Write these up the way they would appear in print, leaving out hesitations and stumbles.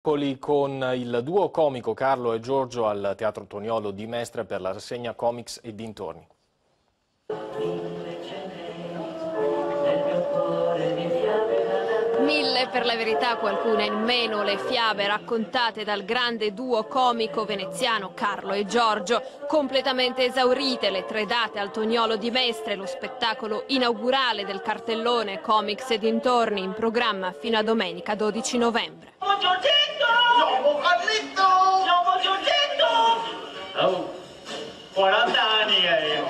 Con il duo comico Carlo e Giorgio al Teatro Toniolo di Mestre per la rassegna Comics e dintorni. Mille per la verità, qualcuna in meno, le fiabe raccontate dal grande duo comico veneziano Carlo e Giorgio. Completamente esaurite le 3 date al Toniolo di Mestre, lo spettacolo inaugurale del cartellone Comics e dintorni in programma fino a domenica 12 novembre. Giorgetto! Nuovo Carletto! Nuovo Giorgetto! Oh, 40 anni che io.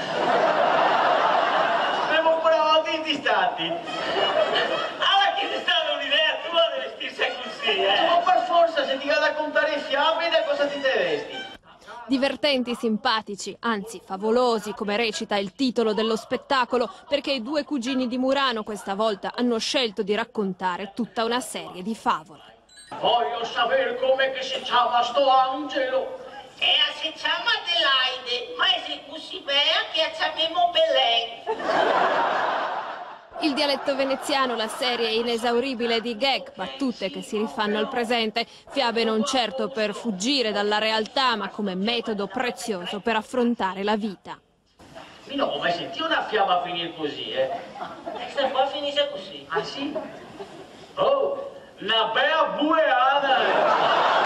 Siamo ancora distratti. Allora che è stata un'idea tua di vestirsi così, Ma per forza, se ti va a raccontare fiabe, da cosa ti vesti? Divertenti, simpatici, anzi favolosi, come recita il titolo dello spettacolo, perché i due cugini di Murano questa volta hanno scelto di raccontare tutta una serie di favole. Voglio sapere come che si chiama sto angelo. si chiama Adelaide, ma è così bella che chiamiamo Belen. Il dialetto veneziano, la serie inesauribile di gag, battute che si rifanno al presente, fiabe non certo per fuggire dalla realtà, ma come metodo prezioso per affrontare la vita. No, ma senti una fiamma finire così, Questa qua finisce così. Ah sì? Oh, una bella bureata!